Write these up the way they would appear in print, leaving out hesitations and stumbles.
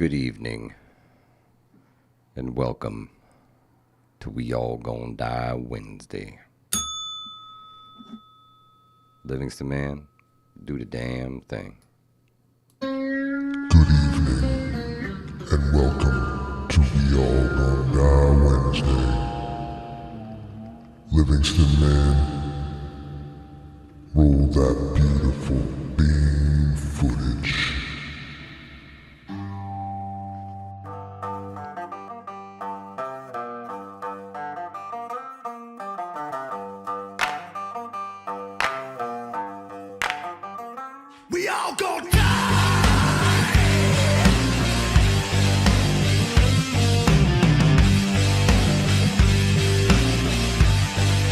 Good evening, and welcome to We All Gonna Die Wednesday. Livingston Man, do the damn thing. Good evening, and welcome to We All Gonna Die Wednesday. Livingston Man, roll that beautiful beam footage. We all gonna die.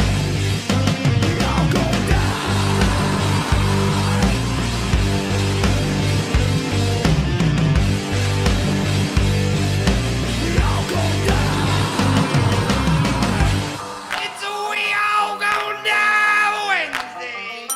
We all gonna die. We all gonna die. It's a we all gonna die Wednesday.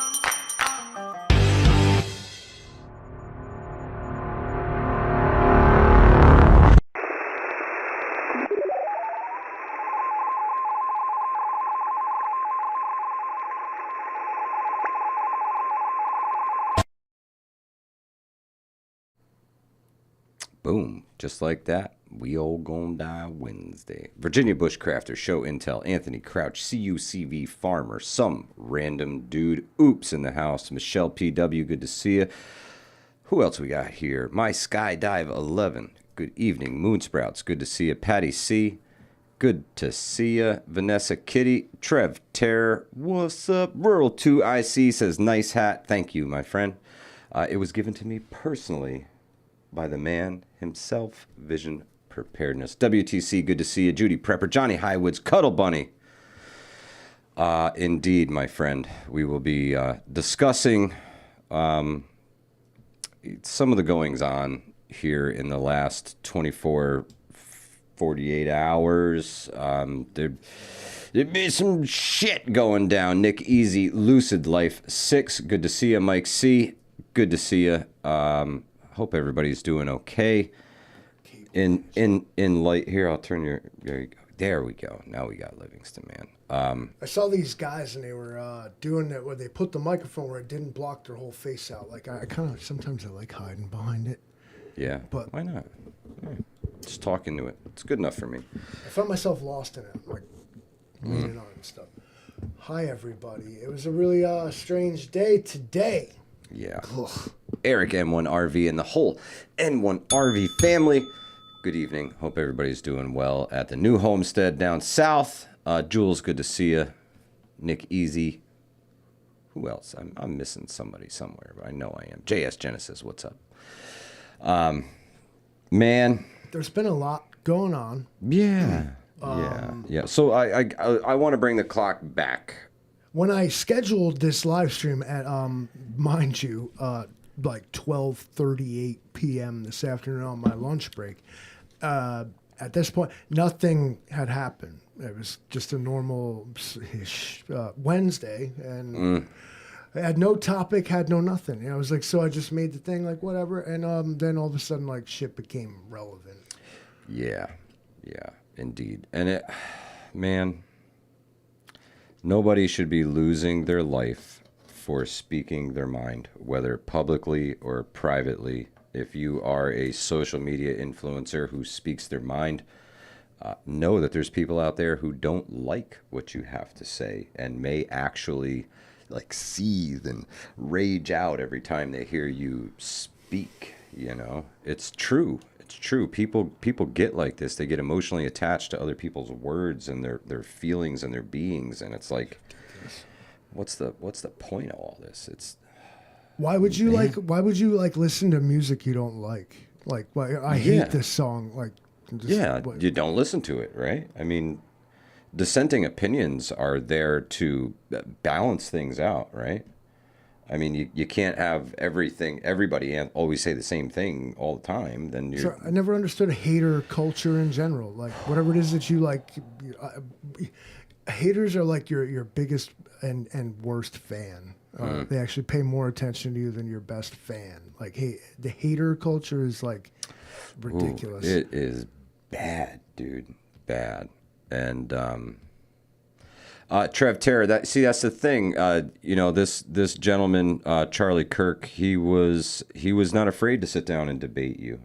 Boom, just like that. We all gonna die Wednesday. Virginia Bushcrafter, Show Intel, Anthony Crouch, CUCV Farmer, some random dude, Oops in the house, Michelle PW, good to see you. Who else we got here? My Skydive 11, good evening. Moonsprouts, good to see you. Patty C, good to see you. Vanessa Kitty, Trev Terror, what's up? Rural 2IC says, nice hat. Thank you, my friend. It was given to me personally by the man himself, Vision Preparedness. WTC, good to see you. Judy Prepper, Johnny Highwoods, Cuddle Bunny. Indeed, my friend, we will be discussing some of the goings on here in the last 24, 48 hours. There'd be some shit going down. Nick Easy, Lucid Life 6, good to see you. Mike C, good to see you. Hope everybody's doing okay. In light here, I'll turn your there we go. Now we got Livingston Man. I saw these guys and they were doing it where they put the microphone where it didn't block their whole face out. Like I kind of sometimes I like hiding behind it. Yeah, But- why not? Yeah, just talking to it. It's good enough for me. I found myself lost in it, like leaning on it and stuff. Hi everybody. It was a really strange day today. Yeah. Ugh. Eric N1RV and the whole N1RV family. Good evening. Hope everybody's doing well at the new homestead down south. Jules, good to see you. Nick Easy. Who else? I'm missing somebody somewhere, but I know I am. JS Genesis, what's up? Man, There's been a lot going on. yeah. Yeah. So I want to bring the clock back. When I scheduled this live stream at mind you, like 12:38 p.m. this afternoon on my lunch break, at this point nothing had happened. It was just a normal Wednesday, and I had no topic, had no nothing. You know, I was like, so I just made the thing like whatever, and then all of a sudden like shit became relevant. Yeah, indeed. And it, man, nobody should be losing their life for speaking their mind, whether publicly or privately. If you are a social media influencer who speaks their mind, know that there's people out there who don't like what you have to say and may actually like seethe and rage out every time they hear you speak. You know, it's true. It's true. People get like this. They get emotionally attached to other people's words and their feelings and their beings, and it's like, what's the point of all this? It's Why would you like listen to music you don't like? Like, I hate Yeah. this song. Like, just, yeah, what- you don't listen to it, right? I mean, dissenting opinions are there to balance things out, right? I mean, you can't have everybody always say the same thing all the time. Then you're So I never understood hater culture in general. Like, whatever it is that you like, haters are like your biggest and worst fan. They actually pay more attention to you than your best fan. Like, hey, the hater culture is like ridiculous. It is bad, dude. Bad. And Trev Terror, that's the thing. This gentleman, Charlie Kirk, he was not afraid to sit down and debate you.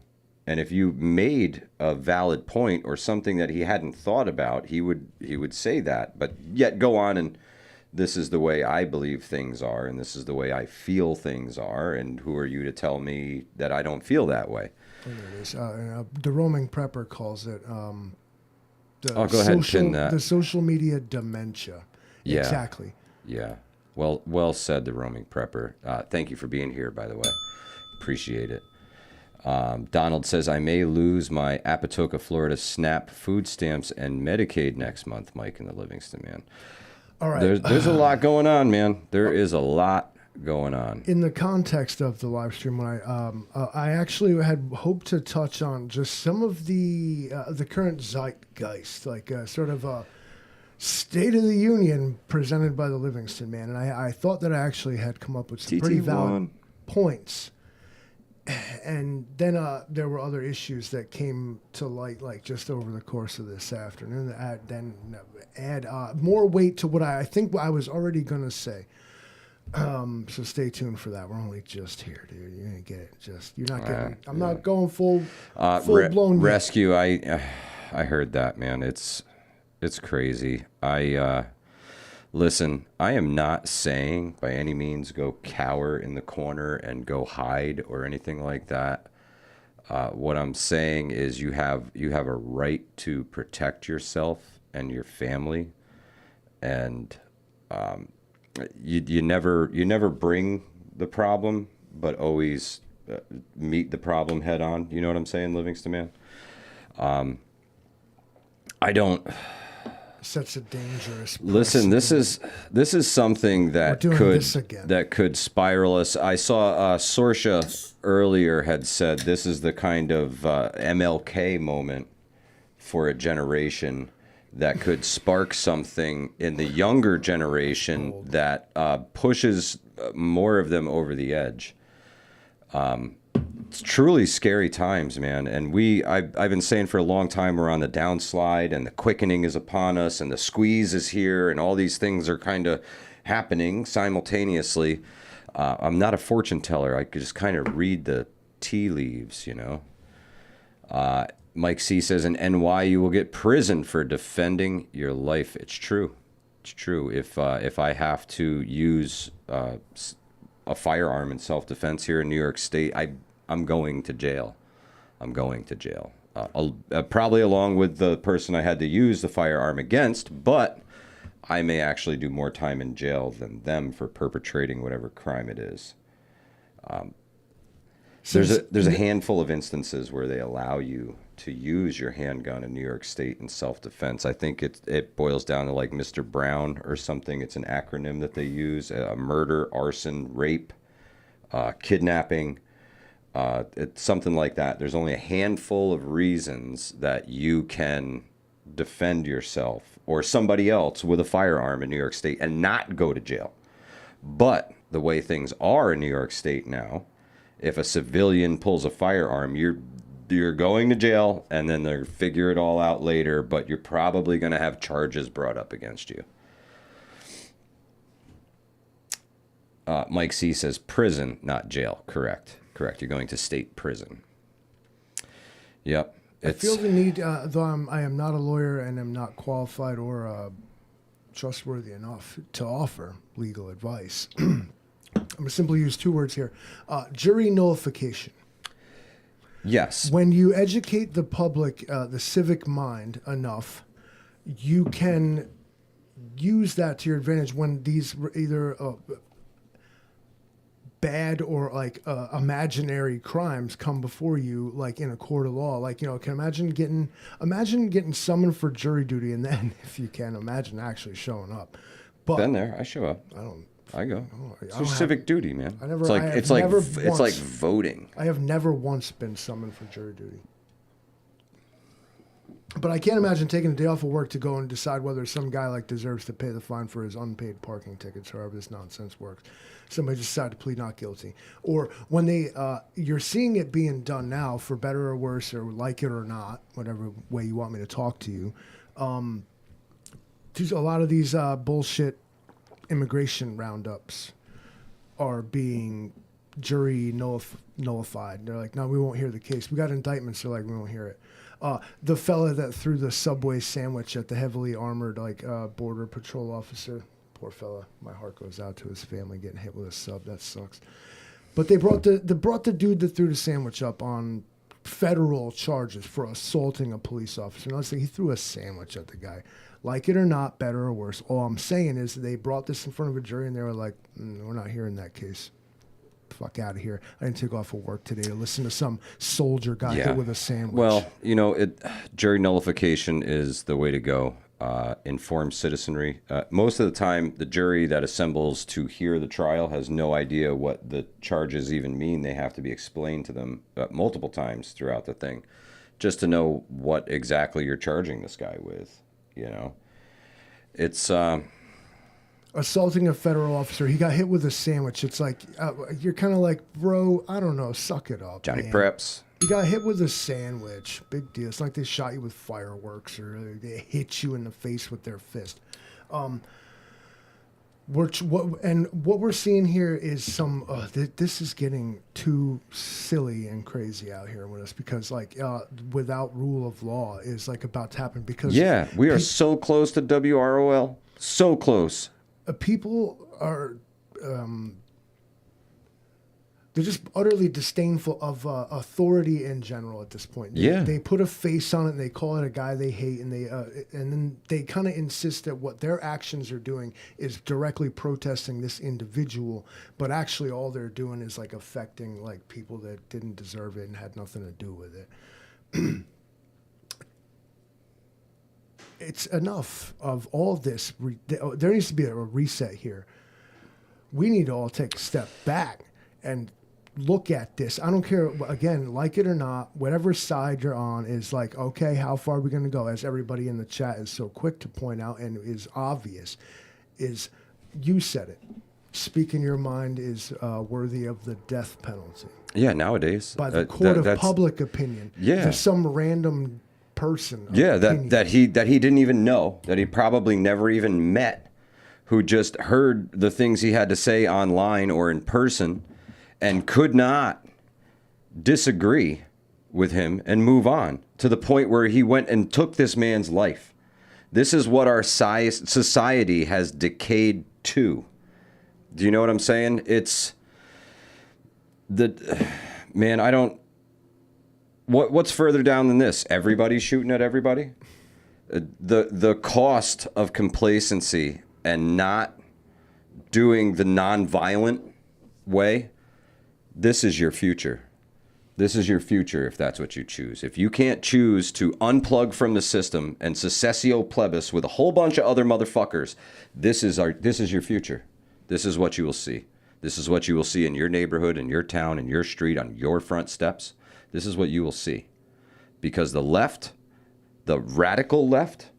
And if you made a valid point or something that he hadn't thought about, he would say that, but yet go on and this is the way I believe things are, and this is the way I feel things are, and who are you to tell me that I don't feel that way? There it is. The roaming prepper calls it Go ahead and pin that. The social media dementia. Yeah. Exactly. Yeah. Well said, the roaming prepper. Thank you for being here, by the way. Appreciate it. Donald says, I may lose my Apatoka, Florida SNAP food stamps and Medicaid next month, Mike in the Livingston, man. All right. There's a lot going on, man. There is a lot going on. In the context of the live stream, when I actually had hoped to touch on just some of the current zeitgeist, like sort of a State of the Union presented by the Livingston man, and I thought that I actually had come up with some pretty valid points. And then there were other issues that came to light, like just over the course of this afternoon, that add more weight to what I think I was already going to say. So stay tuned for that. We're only just here, dude. You didn't get it. You're not getting. I'm not going full blown rescue. I heard that, man. It's crazy. Listen, I am not saying by any means go cower in the corner and go hide or anything like that. What I'm saying is you have a right to protect yourself and your family, and you never bring the problem, but always meet the problem head on. You know what I'm saying, Livingston man? I don't. Such a dangerous. Listen, this is something that could spiral us. I saw Sorsha earlier had said this is the kind of MLK moment for a generation that could spark something in the younger generation that pushes more of them over the edge. It's truly scary times, man. And I've been saying for a long time we're on the downslide and the quickening is upon us and the squeeze is here and all these things are kind of happening simultaneously. I'm not a fortune teller. I could just kind of read the tea leaves, you know. Mike C says, in NY you will get prison for defending your life. It's true. It's true. If I have to use a firearm in self-defense here in New York State, I'm going to jail. I'm going to jail. Probably along with the person I had to use the firearm against, but I may actually do more time in jail than them for perpetrating whatever crime it is. There's a handful of instances where they allow you to use your handgun in New York State in self-defense. I think it boils down to like Mr. Brown or something. It's an acronym that they use: murder, arson, rape, kidnapping. It's something like that. There's only a handful of reasons that you can defend yourself or somebody else with a firearm in New York State and not go to jail. But the way things are in New York State now, if a civilian pulls a firearm, you're going to jail, and then they'll figure it all out later, but you're probably going to have charges brought up against you. Mike C says prison, not jail. Correct. You're going to state prison. Yep. I feel the need, though I am not a lawyer and am not qualified or trustworthy enough to offer legal advice. I'm going to simply use two words here. Jury nullification. Yes. When you educate the public, the civic mind enough, you can use that to your advantage when these either bad or like imaginary crimes come before you, like in a court of law. Like, you know, can imagine getting summoned for jury duty, and then if you can imagine actually showing up. But been there. I show up. I go. It's your civic duty, man. It's like voting. I have never once been summoned for jury duty. But I can't imagine taking a day off of work to go and decide whether some guy like deserves to pay the fine for his unpaid parking tickets, however this nonsense works. Somebody just decided to plead not guilty. Or when you're seeing it being done now, for better or worse, or like it or not, whatever way you want me to talk to you. A lot of these bullshit immigration roundups are being jury nullified. They're like, no, we won't hear the case. We got indictments. They're like, we won't hear it. The fella that threw the Subway sandwich at the heavily armored border patrol officer, poor fella. My heart goes out to his family getting hit with a sub. That sucks. But they brought the dude that threw the sandwich up on federal charges for assaulting a police officer. And I was like, he threw a sandwich at the guy. Like it or not, better or worse. All I'm saying is they brought this in front of a jury and they were like, we're not hearing that case. Fuck out of here. I didn't take off of work today to listen to some soldier got hit with a sandwich. Well, jury nullification is the way to go. Informed citizenry. Most of the time, the jury that assembles to hear the trial has no idea what the charges even mean. They have to be explained to them multiple times throughout the thing just to know what exactly you're charging this guy with, It's... assaulting a federal officer. He got hit with a sandwich. It's like, you're kind of like, bro, I don't know, suck it up, Johnny man. Preps. You got hit with a sandwich. Big deal. It's like they shot you with fireworks or they hit you in the face with their fist. What we're seeing here is this is getting too silly and crazy out here with us because without rule of law is like about to happen because we are so close to WROL. So close. People are they're just utterly disdainful of authority in general at this point. They put a face on it and they call it a guy they hate and then they kind of insist that what their actions are doing is directly protesting this individual, but actually all they're doing is like affecting like people that didn't deserve it and had nothing to do with it. It's enough of all this. There needs to be a reset here. We need to all take a step back and look at this. I don't care, again, like it or not, whatever side you're on is like, okay, how far are we going to go? As everybody in the chat is so quick to point out and is obvious, is you said it. Speaking your mind is worthy of the death penalty. Yeah, nowadays. By the court of public opinion. Yeah. There's some random person. That he didn't even know, that he probably never even met, who just heard the things he had to say online or in person and could not disagree with him and move on to the point where he went and took this man's life. This is what our society has decayed to. Do you know what I'm saying? It's man, I don't. What's further down than this? Everybody's shooting at everybody. The cost of complacency and not doing the nonviolent way. This is your future. This is your future if that's what you choose. If you can't choose to unplug from the system and secessio plebis with a whole bunch of other motherfuckers, this is your future. This is what you will see. This is what you will see in your neighborhood, in your town, in your street, on your front steps. This is what you will see. Because the left, the radical left,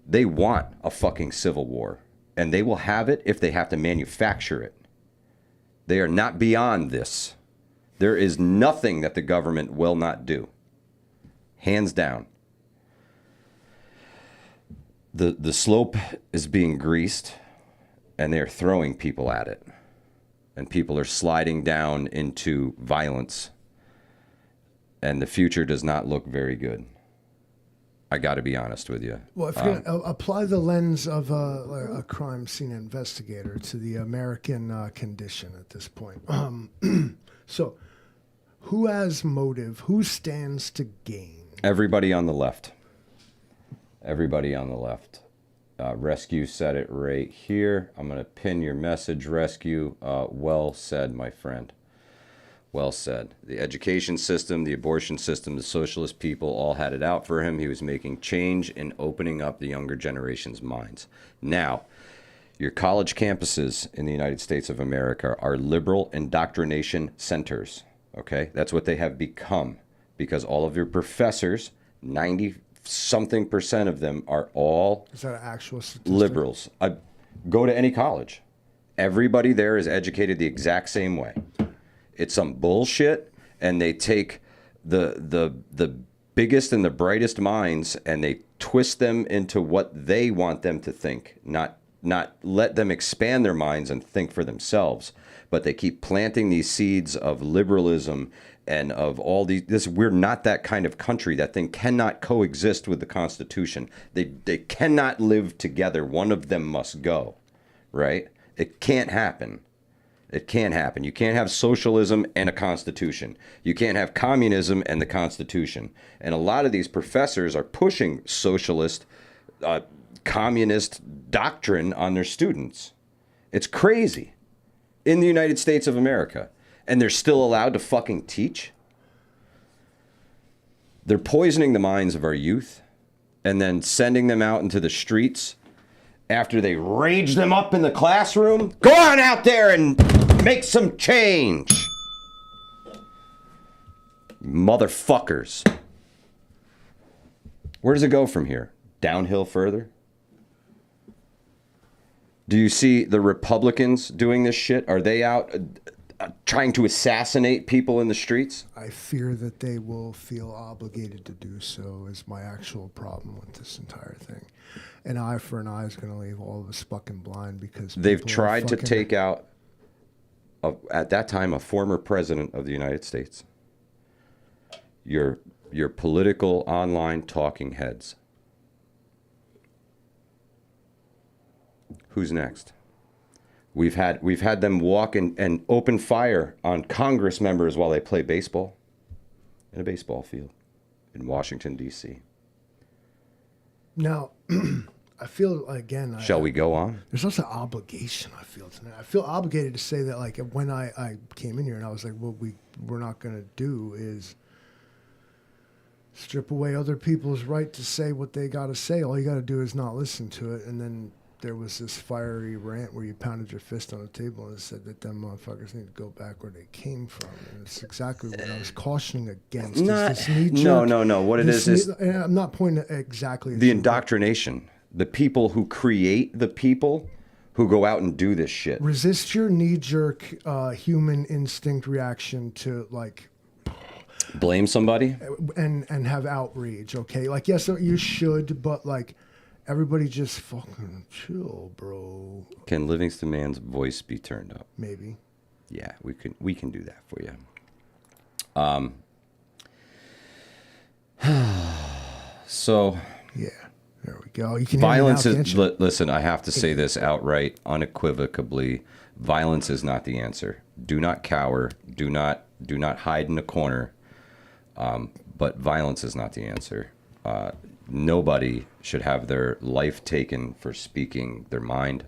they want a fucking civil war. And they will have it if they have to manufacture it. They are not beyond this. There is nothing that the government will not do. Hands down. The slope is being greased, and they're throwing people at it. And people are sliding down into violence. And the future does not look very good. I got to be honest with you. Well, if you're going to apply the lens of a crime scene investigator to the American condition at this point. So, who has motive? Who stands to gain? Everybody on the left. Everybody on the left. Rescue said it right here. I'm going to pin your message, Rescue. Well said, my friend. Well said. The education system, the abortion system, the socialist people all had it out for him. He was making change and opening up the younger generation's minds. Now, your college campuses in the United States of America are liberal indoctrination centers. Okay? That's what they have become because all of your professors, 95% something percent of them are all Is that an actual statistic? liberals. Go to any college. Everybody there is educated the exact same way. It's some bullshit, and they take the biggest and the brightest minds and they twist them into what they want them to think, not let them expand their minds and think for themselves. But they keep planting these seeds of liberalism and of all these. We're not that kind of country. That thing cannot coexist with the Constitution. They cannot live together. One of them must go, right? It can't happen. It can't happen. You can't have socialism and a constitution. You can't have communism and the Constitution. And a lot of these professors are pushing socialist, communist doctrine on their students. It's crazy. In the United States of America. And they're still allowed to fucking teach. They're poisoning the minds of our youth and then sending them out into the streets after they rage them up in the classroom. Go on out there and make some change. Motherfuckers. Where does it go from here? Downhill further? Do you see the Republicans doing this shit? Are they out trying to assassinate people in the streets? I fear that they will feel obligated to do so is my actual problem with this entire thing. An eye for an eye is going to leave all of us fucking blind because they've tried to take out, at that time, a former president of the United States. Your political online talking heads. Who's next? We've had them walk and open fire on Congress members while they play baseball in a baseball field in Washington, D.C. Now, I feel, again... Shall we go on? There's also obligation, I feel, tonight. I feel obligated to say that, like, when I came in here and I was like, what we're not going to do is strip away other people's right to say what they got to say. All you got to do is not listen to it. And then there was this fiery rant where you pounded your fist on the table and said that them motherfuckers need to go back where they came from. And it's exactly what I was cautioning against. No. What it is I'm not pointing at exactly the indoctrination. The people who create the people who go out and do this shit. Resist your knee-jerk human instinct reaction to, like, blame somebody and have outrage. Okay, like, yes, you should, but like, everybody just fucking chill, bro. Can Livingston Man's voice be turned up? Maybe. Yeah, we can do that for you. So yeah, there we go. You can violence hear me now, is. can't you? Listen, I have to say this outright, unequivocally. Violence is not the answer. Do not cower. Do not hide in a corner. But violence is not the answer. Nobody should have their life taken for speaking their mind.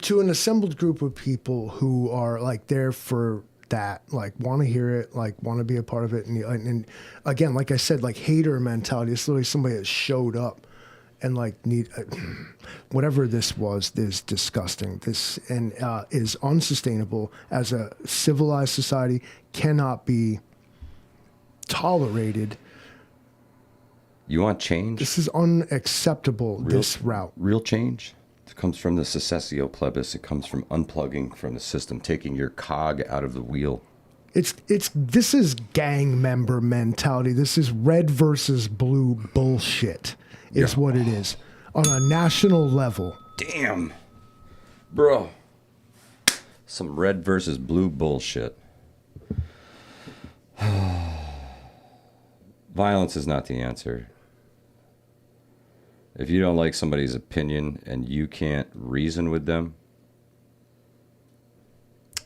To an assembled group of people who are like there for that, like want to hear it, like want to be a part of it, and again, like I said, like hater mentality. It's literally somebody that showed up and like need whatever this was is disgusting. This and is unsustainable as a civilized society, cannot be tolerated. You want change? This is unacceptable. This route. Real change? It comes from the secessio plebis. It comes from unplugging from the system, taking your cog out of the wheel. This is gang member mentality. This is red versus blue bullshit. Is what it is on a national level. Damn, bro. Some red versus blue bullshit. Violence is not the answer. If you don't like somebody's opinion and you can't reason with them,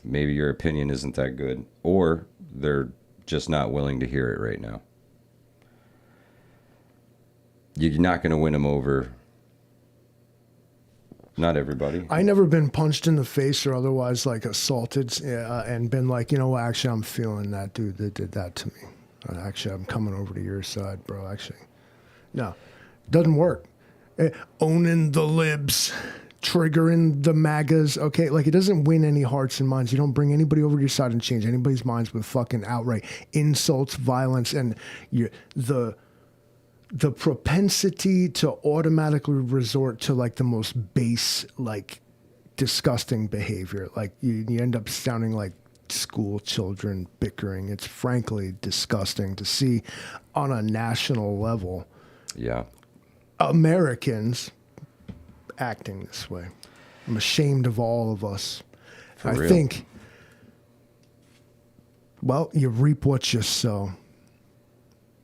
maybe your opinion isn't that good, or they're just not willing to hear it right now. You're not going to win them over. Not everybody. I never been punched in the face or otherwise like assaulted and been like, you know what, actually I'm feeling that dude that did that to me. Actually, I'm coming over to your side, bro. Actually, no, doesn't work. Owning the libs, triggering the MAGAs. Okay, like it doesn't win any hearts and minds. You don't bring anybody over to your side and change anybody's minds with fucking outright insults, violence, and the the propensity to automatically resort to like the most base, like disgusting behavior. Like you end up sounding like school children bickering. It's frankly disgusting to see on a national level. Yeah. Americans acting this way. I'm ashamed of all of us. For I real. think, well, you reap what you sow.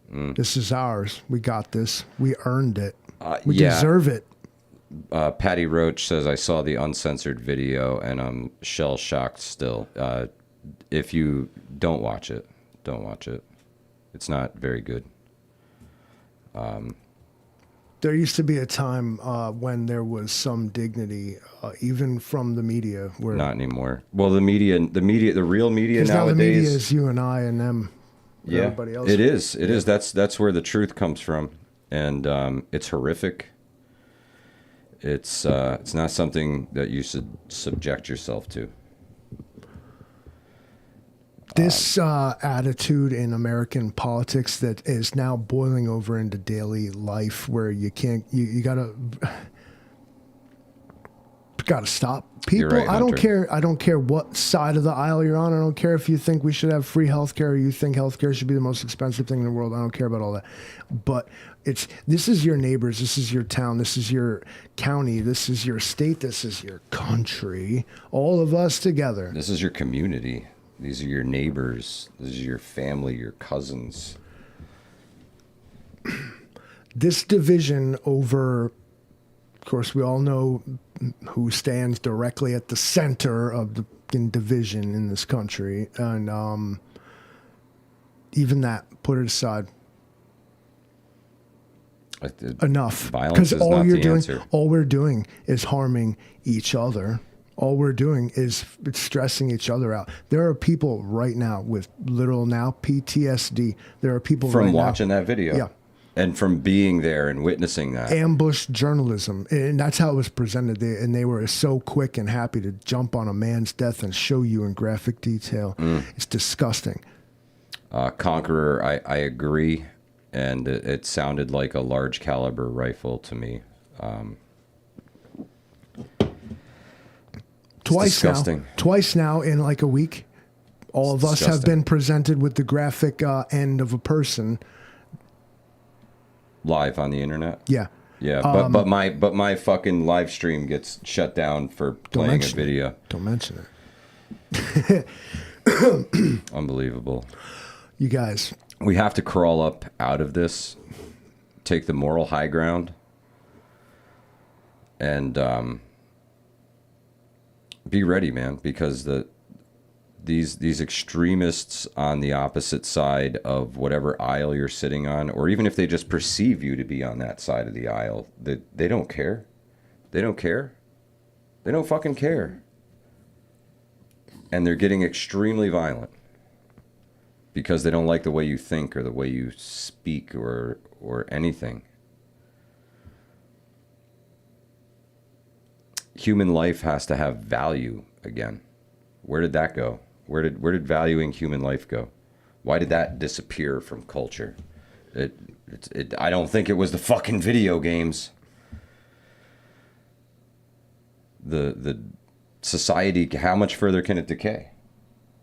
This is ours. We got this. We earned it. We yeah. deserve it. Patty Roach says, I saw the uncensored video and I'm shell shocked still. If you don't watch it, don't watch it. It's not very good. There used to be a time when there was some dignity, even from the media. Where Not anymore. Well, the real media because now the media nowadays. is you and I and them. And Yeah, everybody else. it is. It is. That's where the truth comes from, and it's horrific. It's not something that you should subject yourself to. This attitude in American politics that is now boiling over into daily life, where you can't, you gotta stop people. You're right, I don't Hunter. care. I don't care what side of the aisle you're on. I don't care if you think we should have free healthcare or you think healthcare should be the most expensive thing in the world. I don't care about all that. But this is your neighbors. This is your town. This is your county. This is your state. This is your country. All of us together. This is your community. These are your neighbors. This is your family, your cousins. This division over, of course, we all know who stands directly at the center of the division in this country. And even that, put it aside. Enough. Violence is not the answer. All we're doing is harming each other. All we're doing is stressing each other out. There are people right now with literal PTSD. There are people From right watching now, that video. Yeah. And from being there and witnessing that. Ambush journalism, and that's how it was presented. They were so quick and happy to jump on a man's death and show you in graphic detail. It's disgusting. Conqueror, I agree, and it sounded like a large caliber rifle to me. Twice now in like a week, all of us have been presented with the graphic end of a person. Live on the internet. Yeah. Yeah, but my fucking live stream gets shut down for playing a video. Don't mention it. Unbelievable. You guys. We have to crawl up out of this, take the moral high ground, and be ready, man, because these extremists on the opposite side of whatever aisle you're sitting on, or even if they just perceive you to be on that side of the aisle, they don't care. They don't care. They don't fucking care. And they're getting extremely violent because they don't like the way you think or the way you speak or anything. Human life has to have value again. Where did that go? Where did valuing human life go? Why did that disappear from culture? I don't think it was the fucking video games. The society, how much further can it decay?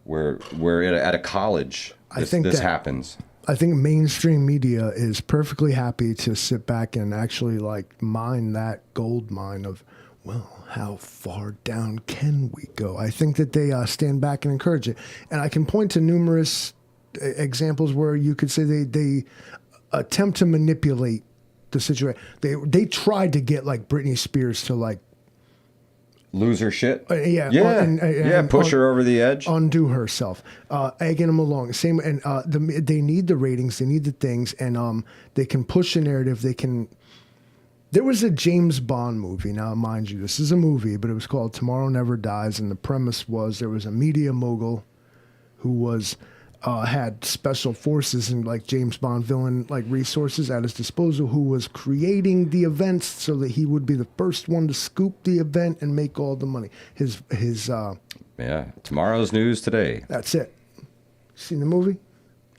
We're at a college. This happens. I think mainstream media is perfectly happy to sit back and actually like mine that gold mine of, well, how far down can we go? I think that they stand back and encourage it. And I can point to numerous examples where you could say they attempt to manipulate the situation. They tried to get like Britney Spears to like lose her shit. And push her over the edge, undo herself, egging them along. Same, and they need the ratings, they need the things, and they can push a narrative. They can. There was a James Bond movie. Now, mind you, this is a movie, but it was called Tomorrow Never Dies, and the premise was there was a media mogul who was had special forces and like James Bond villain like resources at his disposal, who was creating the events so that he would be the first one to scoop the event and make all the money. His tomorrow's news today. That's it. Seen the movie?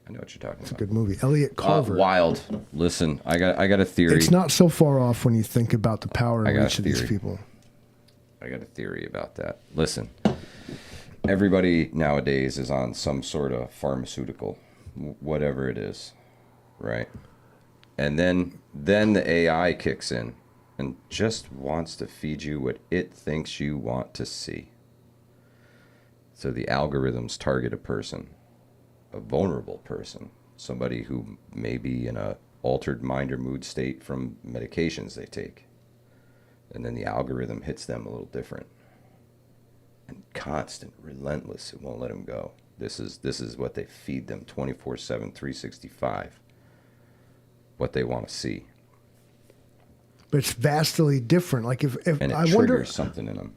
I know what you're talking It's a about. good movie. Elliot Culver. Wild. Listen, I got a theory. It's not so far off when you think about the power I and got a reach of these theory. people. I got a theory about that. Listen, everybody nowadays is on some sort of pharmaceutical, whatever it is, right? And then the AI kicks in and just wants to feed you what it thinks you want to see. So the algorithms target a person, a vulnerable person, somebody who may be in a altered mind or mood state from medications they take. And then the algorithm hits them a little different. And constant, relentless, it won't let them go. This is what they feed them 24/7, 365. What they want to see. But it's vastly different. Like if And it I triggers wonder, something in them.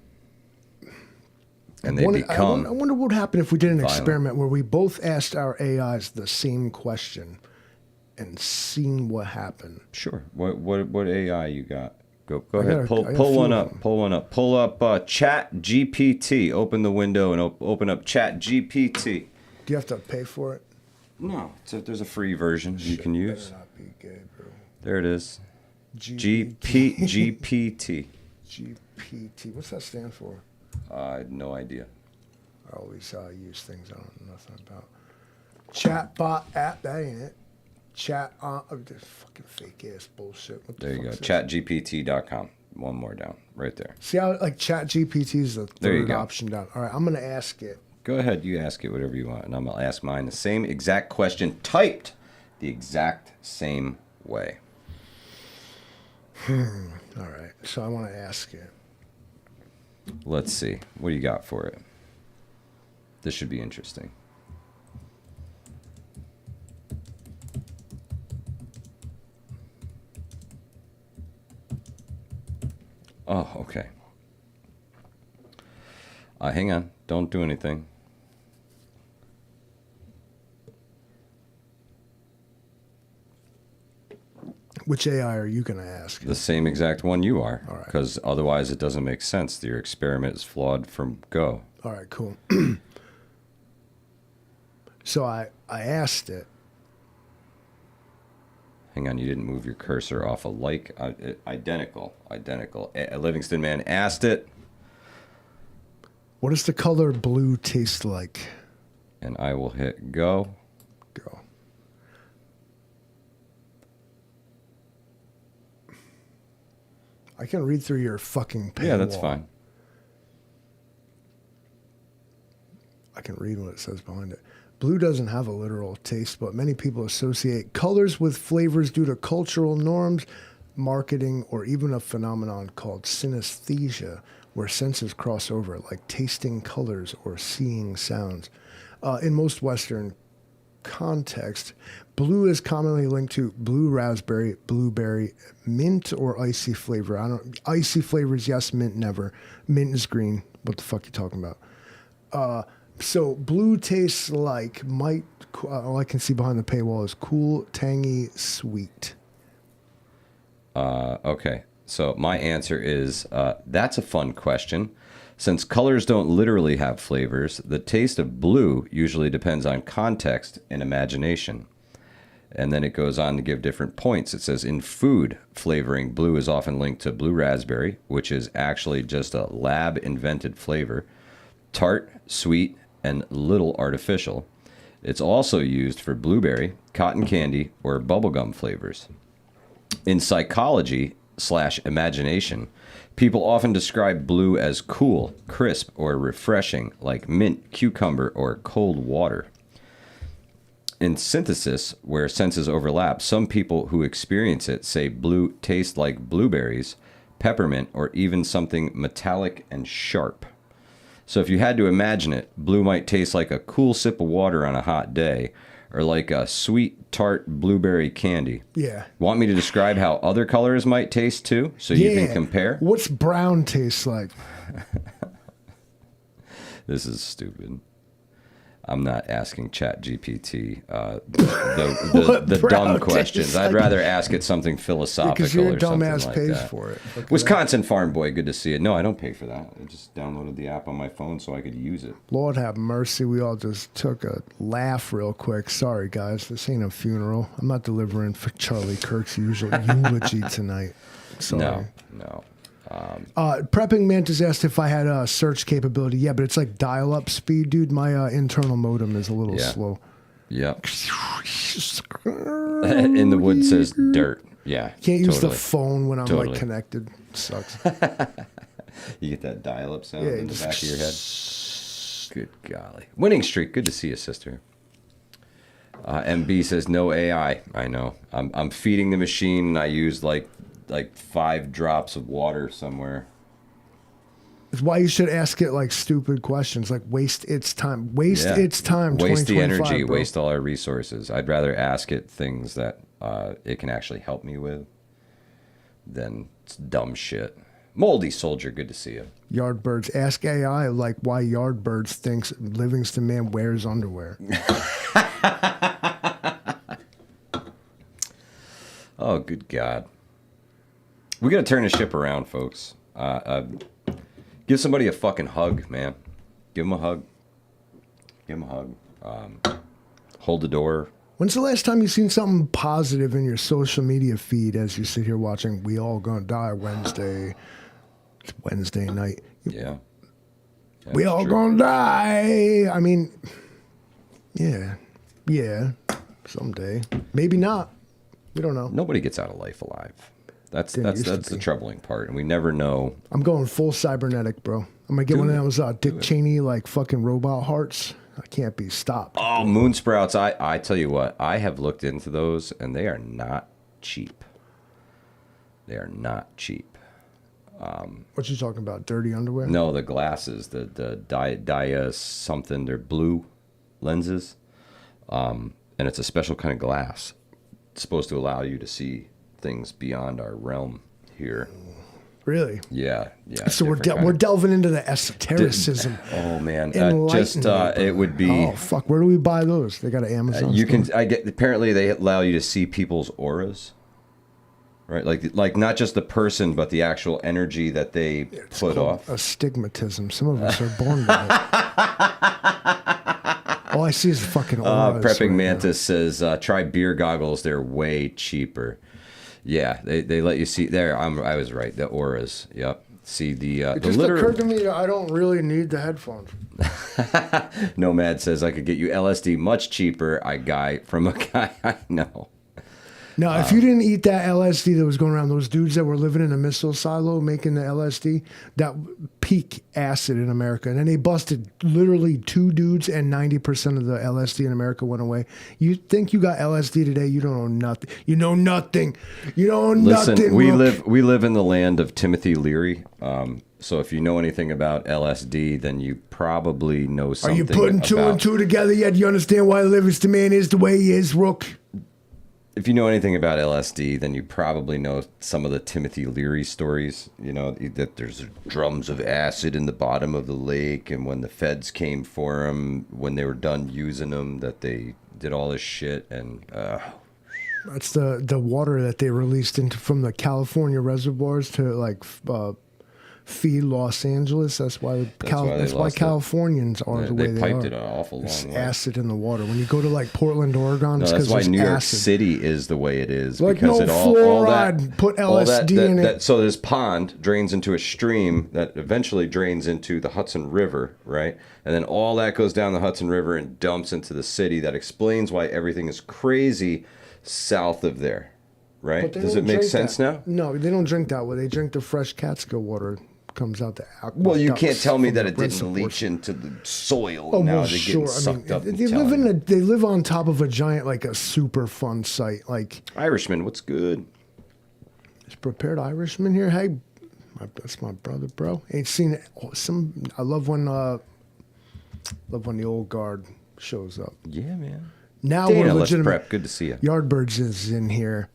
And they I become wonder what would happen if we did an violent. experiment where we both asked our AIs the same question and seen what happened. Sure. What AI you got? Go I ahead. got a Pull few one of up. them. Pull one up. Pull up Chat GPT. Open the window and open up Chat GPT. Do you have to pay for it? No, there's a free version you can use. Better not be gay, bro. There it is. GPT. GPT. GPT. What's that stand for? I had no idea. I always use things I don't know nothing about. Chatbot app. That ain't it. This fucking fake ass bullshit. What the There you go. fuck is this? ChatGPT.com. One more down. Right there. See how like ChatGPT is the There you third go. option down. All right, I'm gonna ask it. Go ahead. You ask it whatever you want. And I'm going to ask mine the same exact question, typed the exact same way. All right, so I want to ask it. Let's see. What do you got for it? This should be interesting. Oh, okay. Hang on. Don't do anything. Which AI are you gonna ask? The same exact one you are. All right. Because otherwise it doesn't make sense. Your experiment is flawed from go. All right, cool. So I asked it. Hang on, you didn't move your cursor off a like. Identical. Livingston Man asked it, What does the color blue taste like? and I will hit go. Go. I can read through your fucking paywall. Yeah, that's fine. I can read what it says behind it. Blue doesn't have a literal taste, but many people associate colors with flavors due to cultural norms, marketing, or even a phenomenon called synesthesia, where senses cross over, like tasting colors or seeing sounds. In most Western context, blue is commonly linked to blue raspberry, blueberry, mint, or icy flavor. Icy flavors, yes. Mint, never. Mint is green. What the fuck you talking about? So blue tastes like all I can see behind the paywall is cool, tangy, sweet. Okay, so my answer is that's a fun question. Since colors don't literally have flavors, the taste of blue usually depends on context and imagination. And then it goes on to give different points. It says in food flavoring, blue is often linked to blue raspberry, which is actually just a lab-invented flavor, tart, sweet, and little artificial. It's also used for blueberry, cotton candy, or bubblegum flavors. In psychology / imagination, people often describe blue as cool, crisp, or refreshing, like mint, cucumber, or cold water. In synthesis, where senses overlap, some people who experience it say blue tastes like blueberries, peppermint, or even something metallic and sharp. So if you had to imagine it, blue might taste like a cool sip of water on a hot day, or like a sweet, tart blueberry candy. Yeah. Want me to describe how other colors might taste too, so you can compare? What's brown taste like? This is stupid. I'm not asking ChatGPT the Bro, dumb dude, questions. it's I'd like- rather ask it something philosophical Because your or something dumbass like pays that. for it. Okay. Wisconsin Farm Boy, good to see it. No, I don't pay for that. I just downloaded the app on my phone so I could use it. Lord have mercy. We all just took a laugh real quick. Sorry, guys. This ain't a funeral. I'm not delivering for Charlie Kirk's usual eulogy tonight. Sorry. No. Prepping Mantis asked if I had a search capability. Yeah, but it's like dial-up speed, dude. My internal modem is a little slow. Yep. In the wood says dirt. Yeah. Can't use the totally. phone when I'm Totally. like connected. Sucks. You get that dial-up sound Yeah, in the just- back of your head. Good golly. Winning streak. Good to see you, sister. MB says no AI. I know. I'm feeding the machine, and I used like 5 drops of water somewhere. It's why you should ask it like stupid questions, like waste its time. Waste Yeah. its time. Waste the 2025, energy. bro. Waste all our resources. I'd rather ask it things that it can actually help me with than dumb shit. Moldy Soldier, good to see you. Yardbirds. Ask AI like why Yardbirds thinks Livingston Man wears underwear. Oh, good God. We got to turn the ship around, folks. Give somebody a fucking hug, man. Give them a hug. Give them a hug. Hold the door. When's the last time you seen something positive in your social media feed as you sit here watching We All Gonna Die Wednesday? It's Wednesday night. Yeah. We that's all true. gonna die. I mean, yeah, someday. Maybe not. We don't know. Nobody gets out of life alive. That's Didn't used to the be. troubling part, and we never know. I'm going full cybernetic, bro. I'm gonna get Do one of it. those Dick Cheney like fucking robot hearts. I can't be stopped. Oh, moon sprouts! I tell you what, I have looked into those, and they are not cheap. They are not cheap. What you talking about? Dirty underwear? No, the glasses, the dia something. They're blue lenses, and it's a special kind of glass. It's supposed to allow you to see things beyond our realm here. Really? Yeah. So we're different kind we're of- delving into the esotericism. Oh man, Enlightenment. it would be. Oh fuck! Where do we buy those? They got an Amazon. You store? can. Apparently, they allow you to see people's auras, right? Like not just the person, but the actual energy that they It's put called off. astigmatism. Some of us are born with it. All I see is fucking auras Prepping right Mantis says, try beer goggles. They're way cheaper. Yeah, they let you see there. I was right. The auras. Yep. See the It the just literal. occurred to me that I don't really need the headphones. Nomad says I could get you LSD much cheaper. From a guy I know. Now, if you didn't eat that LSD that was going around, those dudes that were living in a missile silo making the LSD, that peak acid in America. And then they busted literally 2 dudes and 90% of the LSD in America went away. You think you got LSD today, you don't know nothing. You know nothing. You know Listen, nothing. we Rook. live in the land of Timothy Leary. So if you know anything about LSD, then you probably know Are something. you putting 2 and 2 together yet? You understand why Livingston Man is the way he is, Rook? If you know anything about LSD, then you probably know some of the Timothy Leary stories. You know that there's drums of acid in the bottom of the lake, and when the feds came for him, when they were done using them, that they did all this shit. And That's the water that they released into from the California reservoirs to like feed Los Angeles. That's why they lost it. Californians are the way they they piped are. it an awful There's long way. acid in the water. When you go to like Portland, Oregon, No, it's that's because why there's New York acid. City is the way it is. Like, because no it all that fluoride, put all that- LSD in it. that- so this pond drains into a stream that eventually drains into the Hudson River, right? And then all that goes down the Hudson River and dumps into the city. That explains why everything is crazy south of there, right? But they Does don't it make drink sense that. now? No, they don't drink that way. They drink the fresh Catskill water. Comes out the Well, you aqueducts can't tell me from that the it didn't reservoirs. leach into the soil. Oh, now well, they're sure. getting sucked up. They and live telling you. they live on top of a giant, like a super fun site. Like, Irishman, what's good? is Prepared Irishman here? Hey, that's my brother, bro. Ain't seen it. I love when the old guard shows up. Yeah, man. Now Dana, we're let's legitimate. prep. Good to see you. Yardbirds is in here.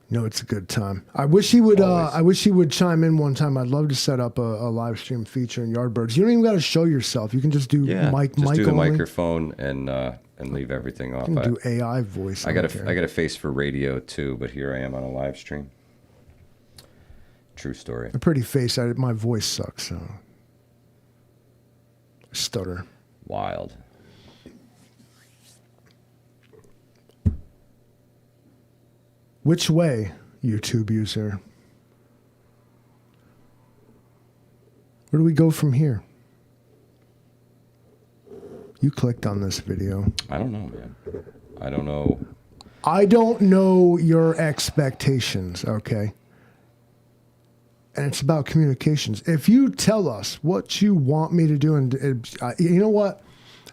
No, it's a good time. I wish he would. Always. I wish he would chime in one time. I'd love to set up a live stream featuring Yardbirds. You don't even got to show yourself. You can just do mic just do the only. microphone and leave everything off. You can do AI voice. I got a face for radio too, but here I am on a live stream. True story. A pretty face. My voice sucks. So. I stutter. Wild. Which way, YouTube user? Where do we go from here? You clicked on this video. I don't know, man. I don't know. I don't know your expectations, okay? And it's about communications. If you tell us what you want me to do, and you know what?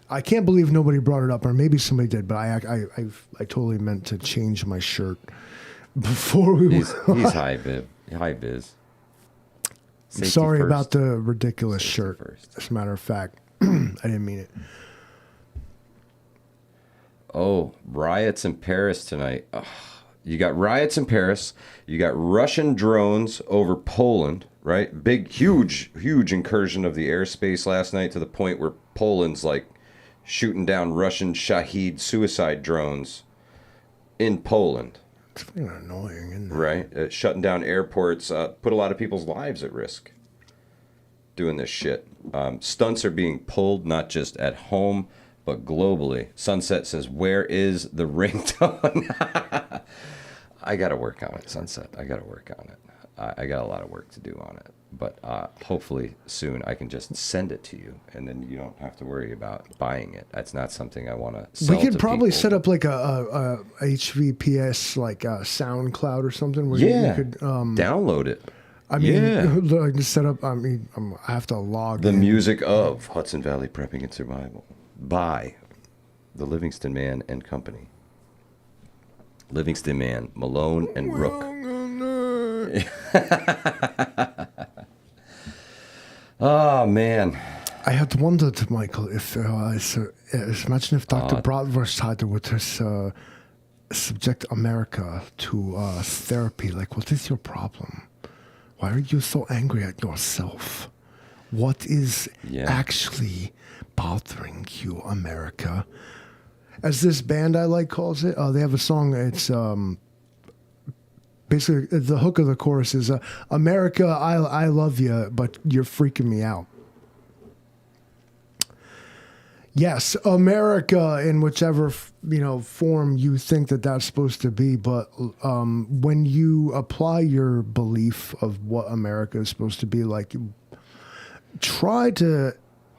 I can't believe nobody brought it up, or maybe somebody did, but I totally meant to change my shirt before we. He's high biz. Safety Sorry first. about the ridiculous Safety shirt. first. As a matter of fact, I didn't mean it. Oh, riots in Paris tonight. Ugh. You got riots in Paris. You got Russian drones over Poland, right? Big, huge incursion of the airspace last night to the point where Poland's like shooting down Russian Shahed suicide drones in Poland. It's fucking annoying, isn't it? Right? Shutting down airports, put a lot of people's lives at risk doing this shit. Stunts are being pulled, not just at home, but globally. Sunset says, where is the ringtone? I got to work on it, Sunset. I got to work on it. I got a lot of work to do on it. But hopefully soon I can just send it to you, and then you don't have to worry about buying it. That's not something I want to sell. We could to probably people. set up like a HVPS, like a SoundCloud or something. Where Yeah, you could download it. I mean, Yeah. like just set up. I mean, I have to log The in. music of Hudson Valley Prepping and Survival by the Livingston Man and Company. Livingston Man, Malone, and Rook. Oh, man. I had wondered, Michael, if imagine if Dr. Bratwurst had would subject America to therapy. Like, what is your problem? Why are you so angry at yourself? What is actually bothering you, America? As this band I like calls it, they have a song. It's basically the hook of the chorus is America, I love you, but you're freaking me out. Yes, America in whichever form you think that's supposed to be, but when you apply your belief of what America is supposed to be like, try to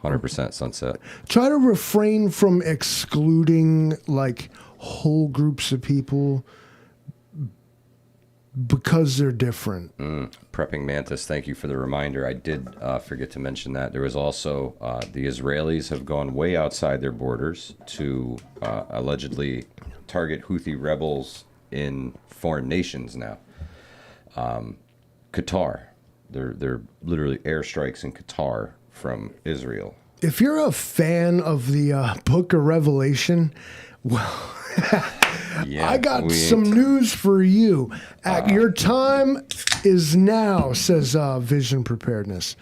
100% Sunset. Try to refrain from excluding like whole groups of people because they're different. Prepping Mantis, thank you for the reminder. I did forget to mention that. There was also the Israelis have gone way outside their borders to allegedly target Houthi rebels in foreign nations now. Qatar. They're literally airstrikes in Qatar from Israel. If you're a fan of the Book of Revelation, well, Yeah, I got some news for you. Your time is now, says Vision Preparedness.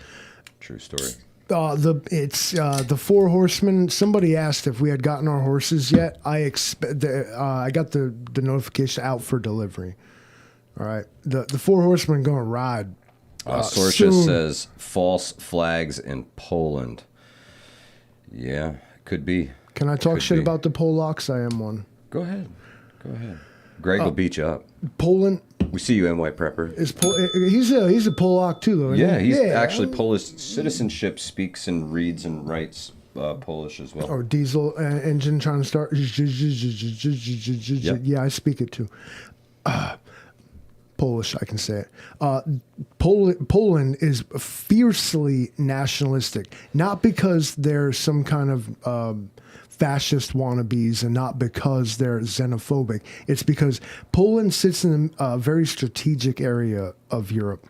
True story. The Four Horsemen. Somebody asked if we had gotten our horses yet. I got the notification out for delivery. All right, the Four Horsemen going to ride. Sorcia soon. says false flags in Poland. Yeah, could be. Can I talk Could shit be. about the Polacks? I am one. Go ahead. Greg will beat you up. Poland We see you, NY Prepper. is he's a Polak too, though. Yeah, isn't he's he? actually Polish citizenship, speaks and reads and writes Polish as well. Or diesel engine trying to start. Yeah, I speak it too. Polish, I can say it. Poland is fiercely nationalistic, not because they're some kind of fascist wannabes and not because they're xenophobic. It's because Poland sits in a very strategic area of Europe.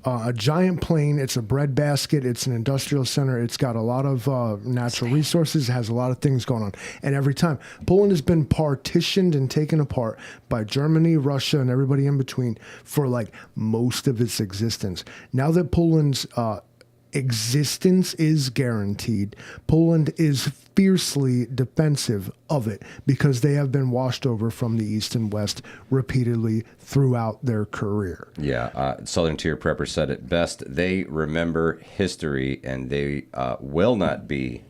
a giant plane. It's a breadbasket. It's an industrial center. It's got a lot of natural resources. It has a lot of things going on. And every time, Poland has been partitioned and taken apart by Germany, Russia, and everybody in between for like most of its existence. Now that Poland's existence is guaranteed, Poland is fiercely defensive of it because they have been washed over from the East and West repeatedly throughout their career. Yeah, Southern Tier Prepper said it best. They remember history, and they will not be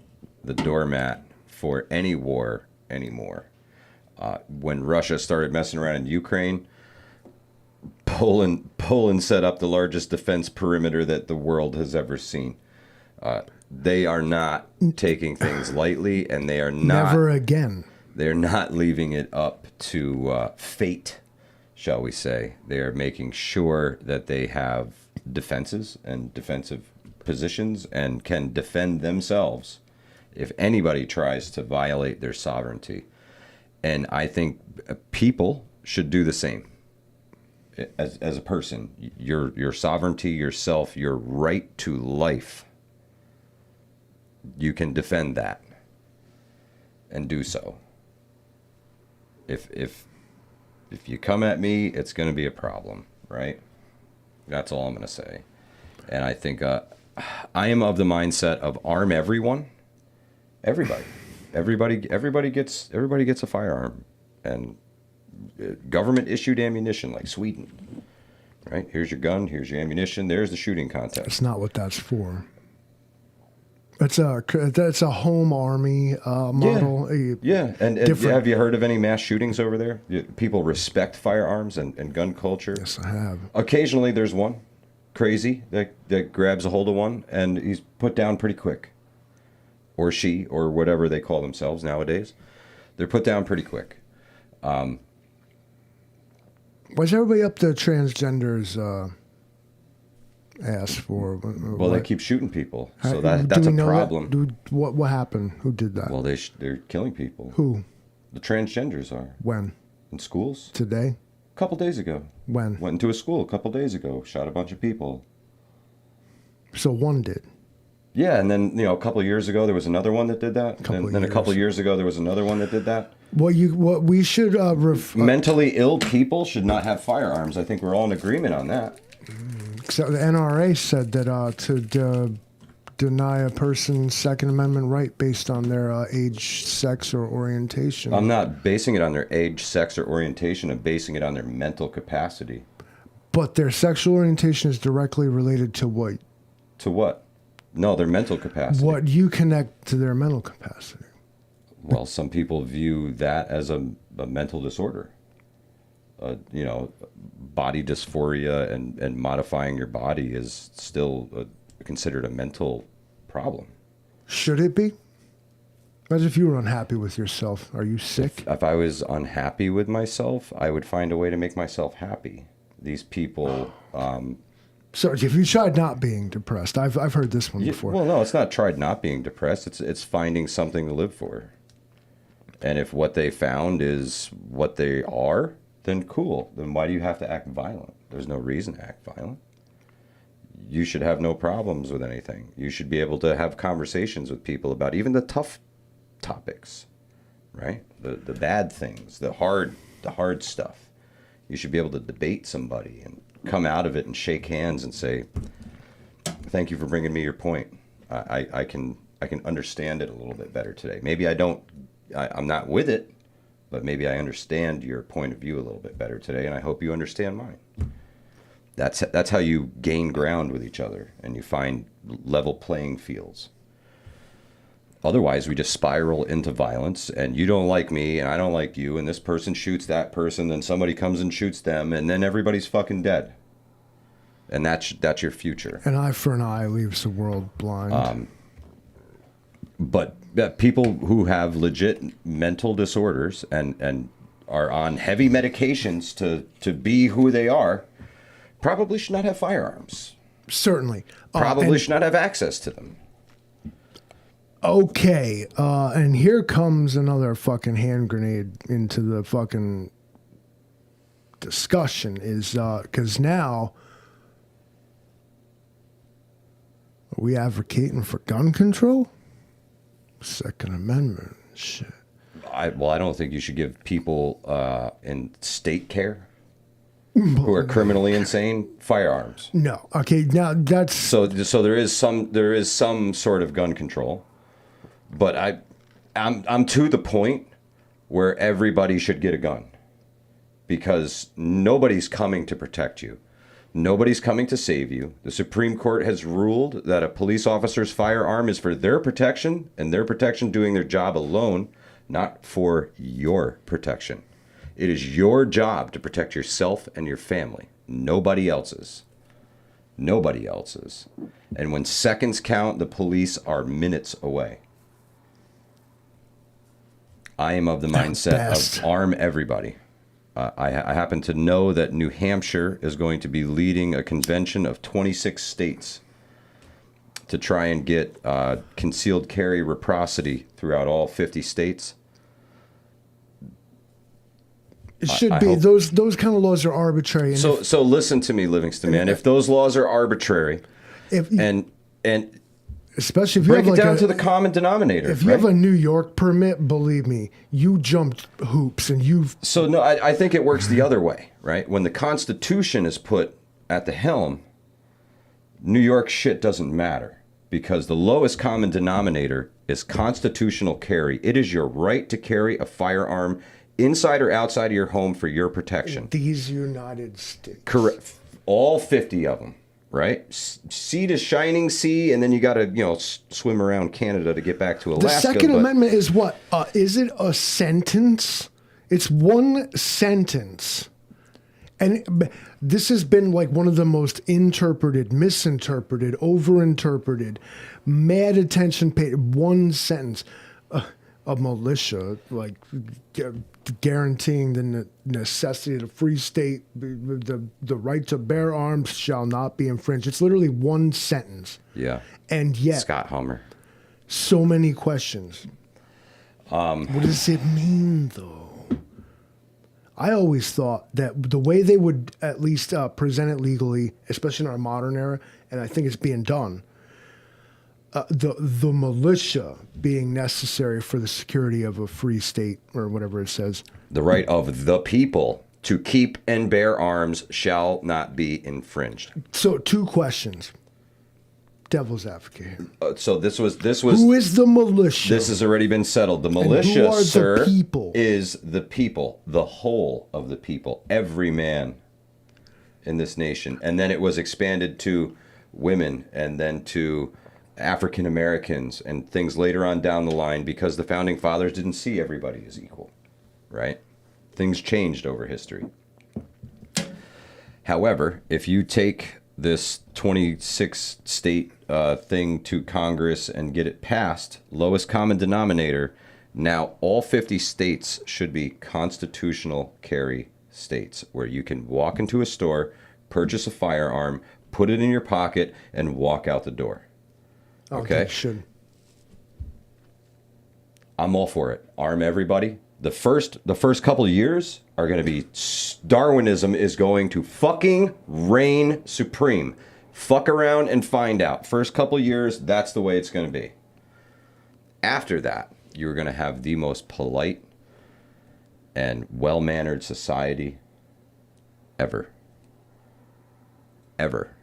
the doormat for any war anymore. When Russia started messing around in Ukraine, Poland set up the largest defense perimeter that the world has ever seen. They are not taking things lightly, and they are not Never again. They're not leaving it up to fate, shall we say. They are making sure that they have defenses and defensive positions and can defend themselves if anybody tries to violate their sovereignty. And I think people should do the same. As a person, your sovereignty, yourself, your right to life, you can defend that and do so. If you come at me, it's going to be a problem, right? That's all I'm going to say. And I think I am of the mindset of arm everyone, everybody gets a firearm, and government issued ammunition like Sweden, right? Here's your gun, here's your ammunition, there's the shooting contest. That's not what that's for. That's a home army model. Yeah. And have you heard of any mass shootings over there? People respect firearms and gun culture. Yes, I have. Occasionally there's one crazy that grabs a hold of one and he's put down pretty quick. Or she, or whatever they call themselves nowadays. They're put down pretty quick. Why's everybody up to transgenders' ass for? Well, they keep shooting people, so that's a problem. What happened? Who did that? Well, they're killing people. Who? The transgenders are. When? In schools. Today? A couple days ago. When? Went into a school a couple days ago, shot a bunch of people. So one did. Yeah, and then a couple of years ago there was another one that did that. Then a couple of years ago there was another one that did that. What we should mentally ill people should not have firearms. I think we're all in agreement on that. So the NRA said that to deny a person's Second Amendment right based on their age, sex, or orientation. I'm not basing it on their age, sex, or orientation. I'm basing it on their mental capacity. But their sexual orientation is directly related to what? To what? No, their mental capacity. What you connect to their mental capacity. Well, some people view that as a mental disorder. Body dysphoria and modifying your body is still considered a mental problem. Should it be? Imagine if you were unhappy with yourself. Are you sick? If I was unhappy with myself, I would find a way to make myself happy. These people... So if you tried not being depressed, I've heard this one before. Well, no, it's not tried not being depressed. It's finding something to live for. And if what they found is what they are, then cool. Then why do you have to act violent? There's no reason to act violent. You should have no problems with anything. You should be able to have conversations with people about even the tough topics, right? The bad things, the hard stuff. You should be able to debate somebody and come out of it and shake hands and say, thank you for bringing me your point. I can understand it a little bit better today. Maybe I'm not with it, but maybe I understand your point of view a little bit better today, and I hope you understand mine. That's how you gain ground with each other, and you find level playing fields. Otherwise, we just spiral into violence, and you don't like me, and I don't like you, and this person shoots that person, then somebody comes and shoots them, and then everybody's fucking dead. And that's your future. An eye for an eye leaves the world blind. But people who have legit mental disorders and are on heavy medications to be who they are probably should not have firearms. Certainly. Probably should not have access to them. Okay, and here comes another fucking hand grenade into the fucking discussion is because now Are we advocating for gun control? Second Amendment. Shit. I don't think you should give people in state care who are criminally insane firearms. No. Okay, now that's... So there is some sort of gun control, but I'm to the point where everybody should get a gun because nobody's coming to protect you. Nobody's coming to save you. The Supreme Court has ruled that a police officer's firearm is for their protection and their protection doing their job alone, not for your protection. It is your job to protect yourself and your family. Nobody else's. Nobody else's. And when seconds count, the police are minutes away. I am of the mindset of arm everybody. I happen to know that New Hampshire is going to be leading a convention of 26 states to try and get concealed carry reciprocity throughout all 50 states. It should be. Those kind of laws are arbitrary. And so listen to me, Livingston, man. If those laws are arbitrary, and especially if you break have it like down to the common denominator. If you have a New York permit, believe me, you jumped hoops and you've... So, no, I think it works the other way, right? When the Constitution is put at the helm, New York shit doesn't matter because the lowest common denominator is constitutional carry. It is your right to carry a firearm inside or outside of your home for your protection. These United States. Correct. All 50 of them. Right? Sea to shining sea, and then you got to, swim around Canada to get back to Alaska. The Second Amendment is what? Is it a sentence? It's one sentence. And this has been like one of the most interpreted, misinterpreted, overinterpreted, mad attention paid. One sentence. A militia, like guaranteeing the necessity of the free state, the right to bear arms shall not be infringed. It's literally one sentence. Yeah. And yet, Scott Hummer. So many questions. What does it mean, though? I always thought that the way they would at least present it legally, especially in our modern era, and I think it's being done, the militia being necessary for the security of a free state or whatever it says. The right of the people to keep and bear arms shall not be infringed. So 2 questions. Devil's advocate here. So this was. Who is the militia? This has already been settled. The militia, who are sir, the people? Is the people, the whole of the people, every man in this nation, and then it was expanded to women, and then to African Americans and things later on down the line because the founding fathers didn't see everybody as equal, right? Things changed over history. However, if you take this 26 state thing to Congress and get it passed, lowest common denominator, now all 50 states should be constitutional carry states where you can walk into a store, purchase a firearm, put it in your pocket, and walk out the door. Okay. Should. I'm all for it. Arm everybody. The first couple of years are going to be Darwinism is going to fucking reign supreme. Fuck around and find out. First couple of years, that's the way it's going to be. After that, you're going to have the most polite and well-mannered society ever. Ever.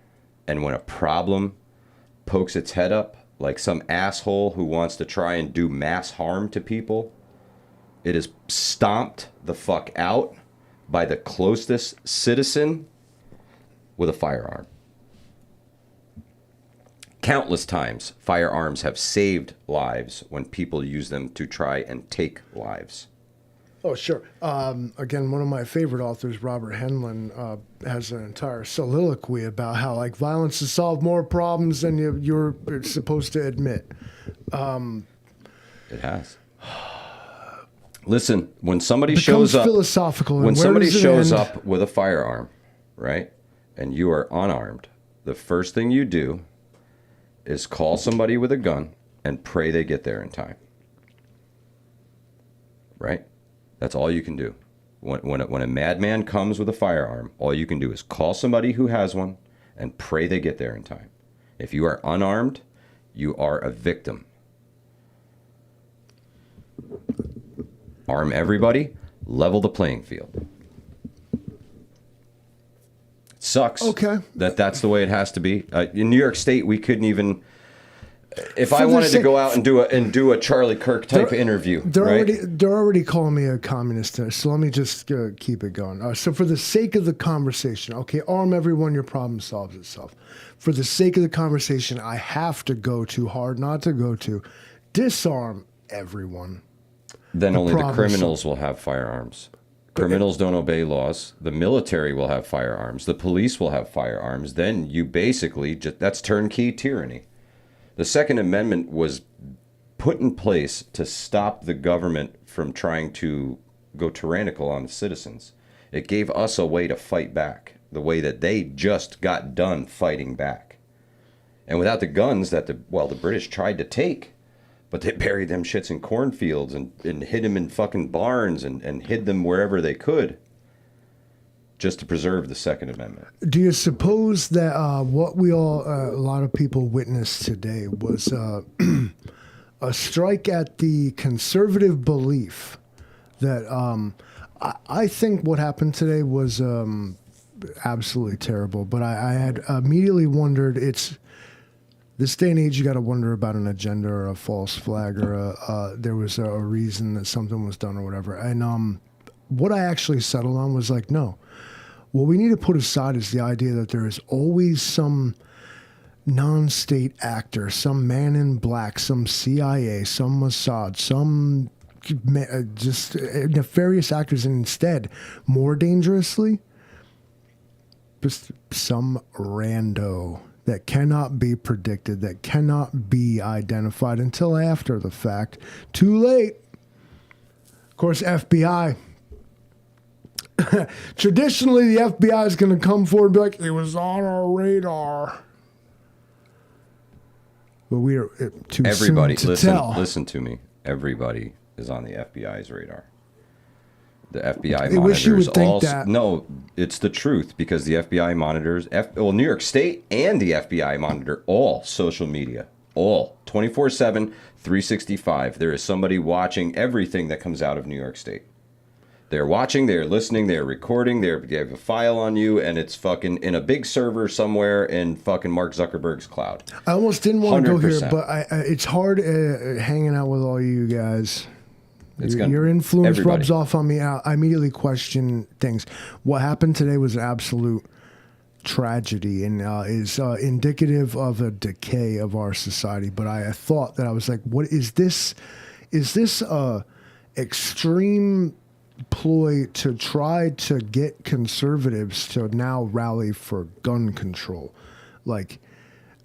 And when a problem pokes its head up like some asshole who wants to try and do mass harm to people, it is stomped the fuck out by the closest citizen with a firearm. Countless times, firearms have saved lives when people use them to try and take lives. Oh, sure. Again, one of my favorite authors, Robert Heinlein, has an entire soliloquy about how like violence has solved more problems than you're supposed to admit. It has. Listen, when somebody Becomes shows up, philosophical. when And where somebody does it shows end? up with a firearm, right, and you are unarmed, the first thing you do is call somebody with a gun and pray they get there in time. Right? That's all you can do. When a madman comes with a firearm, all you can do is call somebody who has one and pray they get there in time. If you are unarmed, you are a victim. Arm everybody, level the playing field. It sucks. Okay. That's the way it has to be. In New York State, we couldn't even. If I wanted to go out and do a Charlie Kirk type interview, they're already calling me a communist, so let me just keep it going. So for the sake of the conversation, okay, arm everyone, your problem solves itself. For the sake of the conversation, I have to go too hard not to go to disarm everyone. Then only the criminals will have firearms. Criminals don't obey laws. The military will have firearms. The police will have firearms. Then you basically that's turnkey tyranny. The Second Amendment was put in place to stop the government from trying to go tyrannical on the citizens. It gave us a way to fight back, the way that they just got done fighting back. And without the guns that the British tried to take, but they buried them shits in cornfields and hid them in fucking barns and hid them wherever they could, just to preserve the Second Amendment. Do you suppose that what we all, a lot of people witnessed today was a strike at the conservative belief that I think what happened today was absolutely terrible, but I had immediately wondered, this day and age, you got to wonder about an agenda or a false flag or there was a reason that something was done or whatever. And what I actually settled on was like, no. What we need to put aside is the idea that there is always some non-state actor, some man in black, some CIA, some Mossad, some just nefarious actors, and instead, more dangerously, just some rando that cannot be predicted, that cannot be identified until after the fact. Too late. Of course, FBI. Traditionally, the FBI is going to come forward and be like, it was on our radar. But we are too Everybody, soon to tell. listen to me. Everybody is on the FBI's radar. The FBI I wish you monitors would think all. that. No, it's the truth, because the FBI monitors. New York State and the FBI monitor all social media, all 24/7, 365. There is somebody watching everything that comes out of New York State. They're watching, they're listening, they're recording, they have a file on you, and it's fucking in a big server somewhere in fucking Mark Zuckerberg's cloud. I almost didn't want to go here, 100%. but it's hard hanging out with all you guys. Your influence rubs off on me. I immediately question things. What happened today was an absolute tragedy and is indicative of a decay of our society. But I thought that I was like, what is this? Is this a extreme ploy to try to get conservatives to now rally for gun control? Like,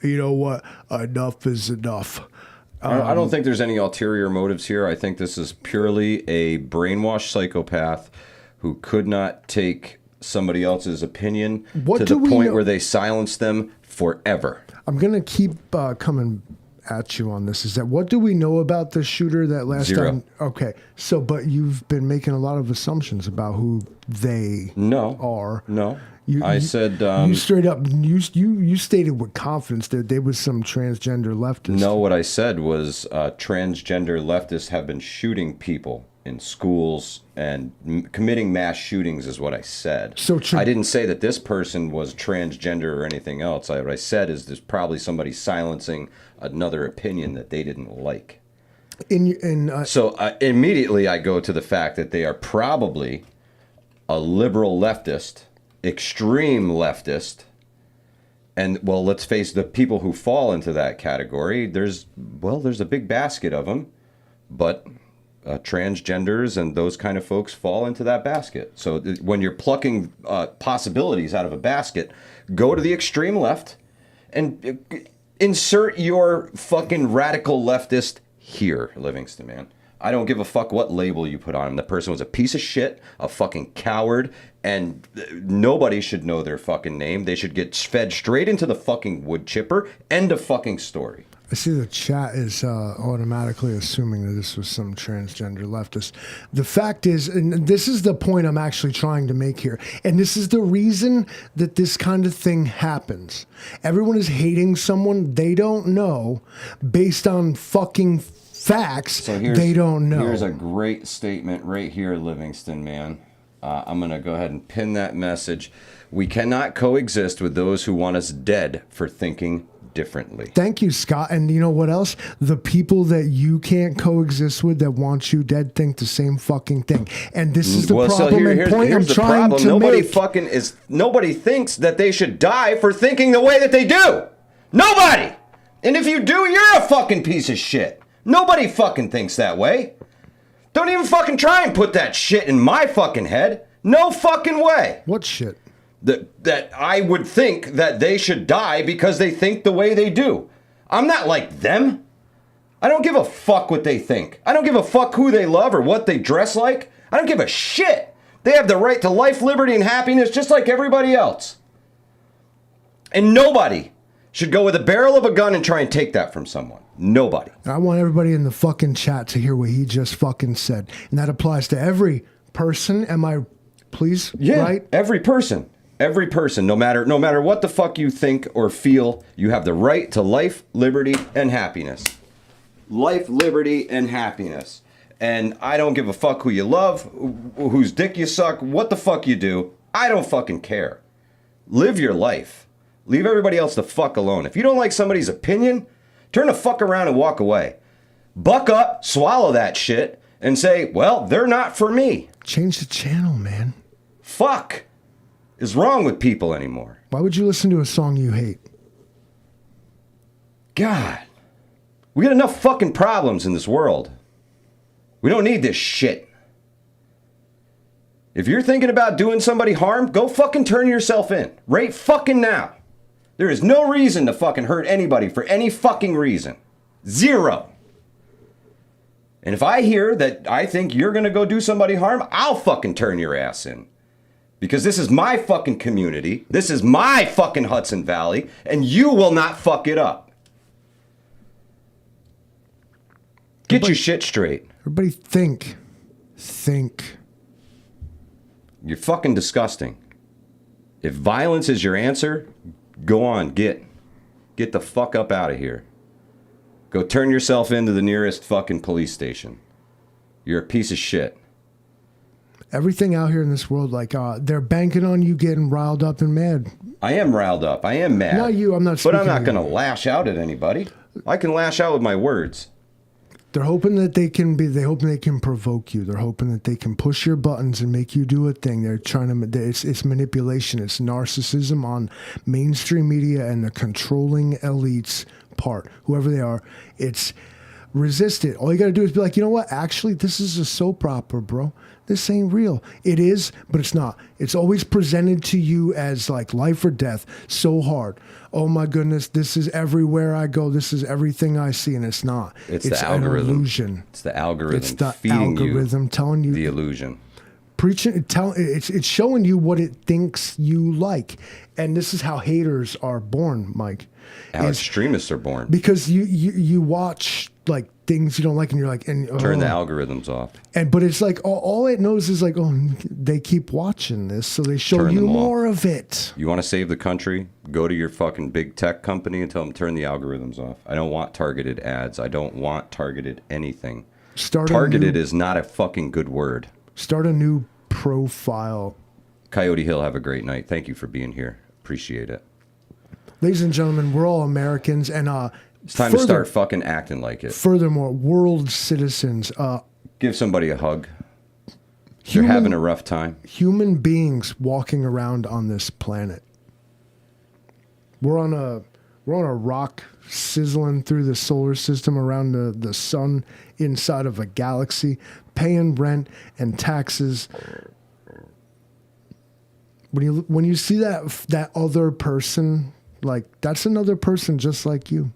you know what? Enough is enough. I don't think there's any ulterior motives here. I think this is purely a brainwashed psychopath who could not take somebody else's opinion to the point where they silence them forever. I'm going to keep coming at you on this. Is that what do we know about the shooter that last Zero. time? Okay. So, but you've been making a lot of assumptions about who they are. No. You said you straight up you stated with confidence that there was some transgender leftist. No, what I said was transgender leftists have been shooting people in schools and committing mass shootings is what I said. So I didn't say that this person was transgender or anything else. What I said is there's probably somebody silencing another opinion that they didn't like. So immediately I go to the fact that they are probably a liberal leftist, extreme leftist, and well, let's face the people who fall into that category. There's a big basket of them, but transgenders and those kind of folks fall into that basket. So when you're plucking possibilities out of a basket, go to the extreme left and insert your fucking radical leftist here, Livingston, man. I don't give a fuck what label you put on him. The person was a piece of shit, a fucking coward, and nobody should know their fucking name. They should get fed straight into the fucking wood chipper. End of fucking story. I see the chat is automatically assuming that this was some transgender leftist. The fact is, and this is the point I'm actually trying to make here, and this is the reason that this kind of thing happens. Everyone is hating someone they don't know based on fucking facts they don't know. Here's a great statement right here, Livingston, man. I'm going to go ahead and pin that message. We cannot coexist with those who want us dead for thinking differently. Thank you, Scott. And you know what else? The people that you can't coexist with that want you dead think the same fucking thing. And this is the problem and point I'm trying to make. Nobody thinks that they should die for thinking the way that they do. Nobody! And if you do, you're a fucking piece of shit. Nobody fucking thinks that way. Don't even fucking try and put that shit in my fucking head. No fucking way. What shit? That I would think that they should die because they think the way they do. I'm not like them. I don't give a fuck what they think. I don't give a fuck who they love or what they dress like. I don't give a shit. They have the right to life, liberty, and happiness just like everybody else. And nobody should go with a barrel of a gun and try and take that from someone. Nobody. I want everybody in the fucking chat to hear what he just fucking said. And that applies to every person. Am I, please? Yeah, right? Every person. Every person, no matter what the fuck you think or feel, you have the right to life, liberty, and happiness. Life, liberty, and happiness. And I don't give a fuck who you love, whose dick you suck, what the fuck you do. I don't fucking care. Live your life. Leave everybody else the fuck alone. If you don't like somebody's opinion, turn the fuck around and walk away. Buck up, swallow that shit, and say, well, they're not for me. Change the channel, man. Fuck is wrong with people anymore? Why would you listen to a song you hate? God, we got enough fucking problems in this world. We don't need this shit. If you're thinking about doing somebody harm, go fucking turn yourself in. Right fucking now. There is no reason to fucking hurt anybody for any fucking reason. Zero. And if I hear that I think you're gonna go do somebody harm, I'll fucking turn your ass in. Because this is my fucking community. This is my fucking Hudson Valley. And you will not fuck it up. Get your shit straight. Everybody think. Think. You're fucking disgusting. If violence is your answer, go on, get the fuck up out of here. Go turn yourself into the nearest fucking police station. You're a piece of shit. Everything out here in this world, like, they're banking on you getting riled up and mad. I am riled up. I am mad. Not you, I'm not But I'm speaking not to going to you. lash out at anybody. I can lash out with my words. They're hoping that they can provoke you. They're hoping that they can push your buttons and make you do a thing. They're trying to, it's manipulation. It's narcissism on mainstream media and the controlling elites part, whoever they are. It's resist it. All you got to do is be like, you know what? Actually, this is a soap opera, bro. This ain't real. It is, but it's not. It's always presented to you as like life or death. So hard. Oh my goodness, this is everywhere I go. This is everything I see, and it's not. It's the algorithm. An illusion. It's the algorithm. It's the feeding algorithm telling you the illusion. Preaching, it's showing you what it thinks you like, and this is how haters are born, Mike. How extremists are born. Because you watch like things you don't like, and you're like, and turn the algorithms off. But it's like all it knows is like, oh, they keep watching this, so they show you more of it. You want to save the country? Go to your fucking big tech company and tell them turn the algorithms off. I don't want targeted ads. I don't want targeted anything. Targeted is not a fucking good word. Start a new profile. Coyote Hill, have a great night. Thank you for being here. Appreciate it. Ladies and gentlemen, we're all Americans, and it's time to start fucking acting like it. Furthermore, world citizens. Give somebody a hug. They're having a rough time. Human beings walking around on this planet. We're on a rock sizzling through the solar system around the sun inside of a galaxy, paying rent and taxes. When you see that other person, like that's another person just like you.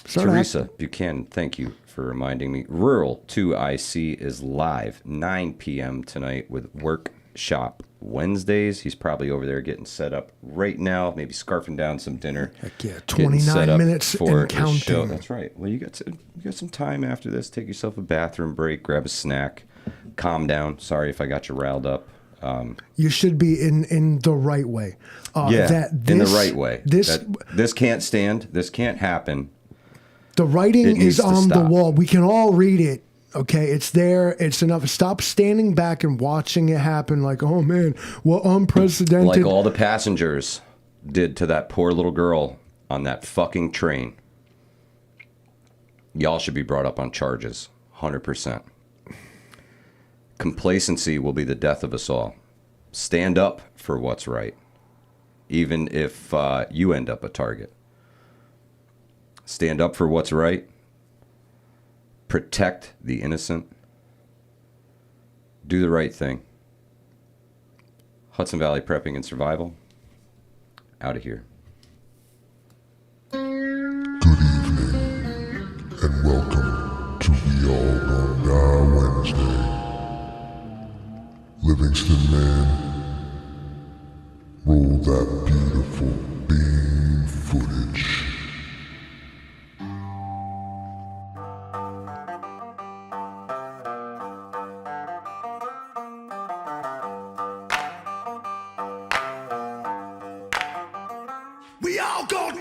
Teresa Buchanan, thank you for reminding me. Rural 2IC is live 9 p.m. tonight with Workshop Wednesdays, he's probably over there getting set up right now, maybe scarfing down some dinner. Heck yeah, getting set 29 up minutes for and his show. counting. That's right. Well, you got some time after this. Take yourself a bathroom break, grab a snack, calm down. Sorry if I got you riled up. You should be in the right way. In the right way. This This can't stand. This can't happen. the writing It needs is to on the stop. wall. We can all read it. Okay, it's there. It's enough. Stop standing back and watching it happen. Like, oh man, what unprecedented. Like all the passengers did to that poor little girl on that fucking train. Y'all should be brought up on charges. 100%. Complacency will be the death of us all. Stand up for what's right, even if you end up a target. Stand up for what's right. Protect the innocent. Do the right thing. Hudson Valley Prepping and Survival. Out of here. Good evening, and welcome to We All Gonna Die Wednesday. Livingston Man, roll that beautiful beam footage. We all gonna